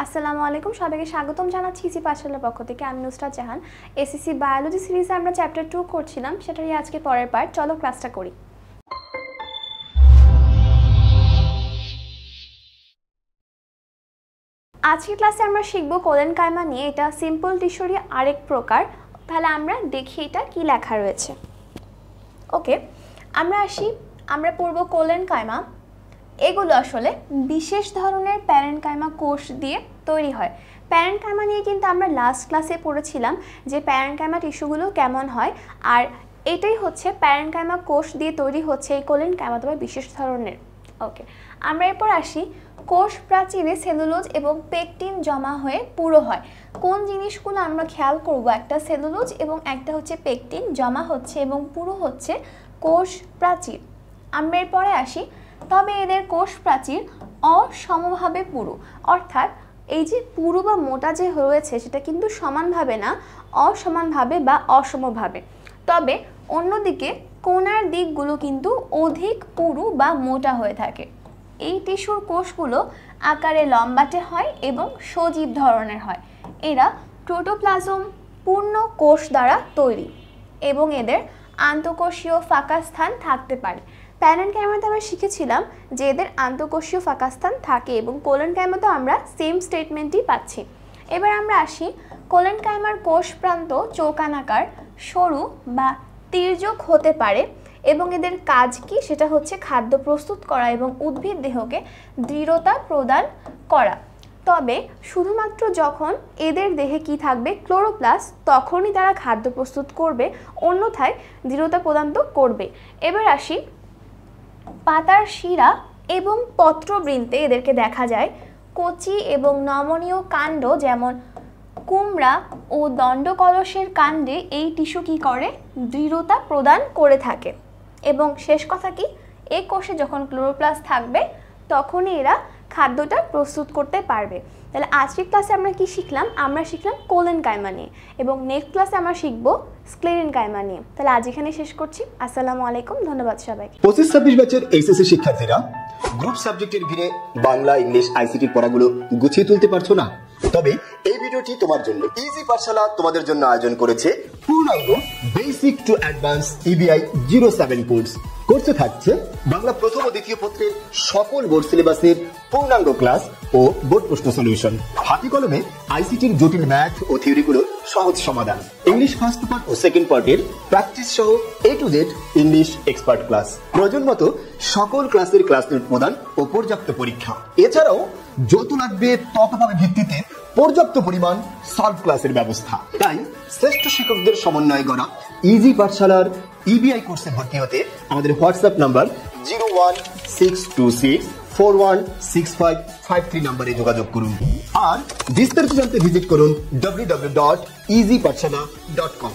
আসসালামু আলাইকুম, সবাইকে স্বাগতম জানাচ্ছি ইজি পাঠশালার পক্ষ থেকে। আমি নুসরাত জাহান। এসএসসি বায়োলজি সিরিজে আমরা চ্যাপ্টার 2 করছিলাম, সেটারই আজকে পরের পার্ট। চলো ক্লাসটা করি। আজকের ক্লাসে আমরা শিখব কোলেনকাইমা নিয়ে। এটা সিম্পল টিস্যুরই আরেক প্রকার। তাহলে আমরা দেখি এটা কি লেখা রয়েছে। ওকে, আমরা পড়ব কোলেনকাইমা। এগুলো আসলে বিশেষ ধরনের প্যারেনকাইমা কোষ দিয়ে তৈরি হয়। প্যারেনকাইমা নিয়ে কিন্তু আমরা লাস্ট ক্লাসে পড়েছিলাম যে প্যারেনকাইমা টিস্যুগুলো কেমন হয়, আর এটাই হচ্ছে প্যারেনকাইমা কোষ দিয়ে তৈরি হচ্ছে এই কোলেনকাইমা, তবে বিশেষ ধরনের। ওকে, আমরা এরপর আসি। কোষ প্রাচীরে সেলুলোজ এবং পেকটিন জমা হয়ে পুরো হয়। কোন জিনিসগুলো আমরা খেয়াল করব? একটা সেলুলোজ এবং একটা হচ্ছে পেকটিন জমা হচ্ছে এবং পুরো হচ্ছে কোষ প্রাচীর। আমরা এরপরে আসি। তবে এদের কোষ প্রাচীর অসমভাবে পুরু, অর্থাৎ এই যে পুরু বা মোটা যে রয়েছে সেটা কিন্তু সমানভাবে না, অসমানভাবে বা অসমভাবে। তবে অন্যদিকে কোণার দিকগুলো কিন্তু অধিক পুরু বা মোটা হয়ে থাকে। এই টিস্যুর কোষগুলো আকারে লম্বাটে হয় এবং সজীব ধরনের হয়। এরা প্রোটোপ্লাজম পূর্ণ কোষ দ্বারা তৈরি এবং এদের আন্তঃকোষীয় ফাঁকা স্থান থাকতে পারে। প্যারেনকাইমাতে আমরা শিখেছিলাম যে এদের আন্তঃকোষীয় ফাঁকা স্থান থাকে এবং কোলেনকাইমাতে আমরা সেম স্টেটমেন্টই পাচ্ছি। এবার আমরা আসি। কোলেনকাইমার কোষ প্রান্ত চৌকানাকার, সরু বা তির্যক হতে পারে এবং এদের কাজ কি? সেটা হচ্ছে খাদ্য প্রস্তুত করা এবং উদ্ভিদ দেহকে দৃঢ়তা প্রদান করা। তবে শুধুমাত্র যখন এদের দেহে কি থাকবে? ক্লোরোপ্লাস্ট, তখনই তারা খাদ্য প্রস্তুত করবে, অন্যথায় দৃঢ়তা প্রদান তো করবে। এবার আসি। পাতার শিরা এবং পত্রবৃন্তে এদেরকে দেখা যায়। কচি এবং নমনীয় কাণ্ড যেমন কুমড়া ও দণ্ডকলসের কাণ্ডে এই টিস্যু কি করে? দৃঢ়তা প্রদান করে থাকে। এবং শেষ কথা কি? এই কোষে যখন ক্লোরোপ্লাস্ট থাকবে তখনই এরা খাদ্যটা প্রস্তুত করতে পারবে। তাহলে আজকের ক্লাসে আমরা কি শিখলাম? আমরা শিখলাম কোলেনকাইমা নিয়ে, এবং নেক্সট ক্লাসে আমরা শিখব স্ক্লেরেনকাইমা নিয়ে। তাহলে আজ এখানে শেষ করছি। আসসালামু আলাইকুম, ধন্যবাদ সবাইকে। 25-26 ব্যাচের এইচএসসি শিক্ষার্থীরা গ্রুপ সাবজেক্টের ভিড়ে বাংলা, ইংলিশ, আইসিটির পড়াগুলো গুছিয়ে তুলতে পারছো না? তবে এই ভিডিওটি তোমার জন্য। ইজি পাঠশালা তোমাদের জন্য আয়োজন করেছে পূর্ণাঙ্গ বেসিক টু অ্যাডভান্স ইবিআই 07 কোর্সে থাকছে বাংলা প্রথম ও দ্বিতীয় পত্রের সকল বোর্ড সিলেবাসের পূর্ণাঙ্গ ক্লাস ও বোর্ড প্রশ্ন সলিউশন, হাতে কলমে আইসিটির জটিল ম্যাথ ও থিওরিগুলোর সহজ সমাধান, ইংলিশ ফার্স্ট পার্ট ও সেকেন্ড পার্টের প্র্যাকটিস সহ A to Z English expert class, প্রয়োজন মতো সকল ক্লাসের ক্লাস নোট প্রদান ও পর্যাপ্ত পরীক্ষা। এছাড়াও যত লাগবে তত পাবে ভিত্তিতে পর্যাপ্ত পরিমাণ সলভ ক্লাসের ব্যবস্থা। তাই শ্রেষ্ঠ শিক্ষকদের সমন্বয়ে গড়া ইজি পাঠশালার ইবিআই কোর্সে ভর্তি হতে আমাদের হোয়াটসঅ্যাপ নাম্বার 01626416553 নম্বরে যোগাযোগ করুন। আর বিস্তারিত জানতে ভিজিট করুন www.easypathshala.com।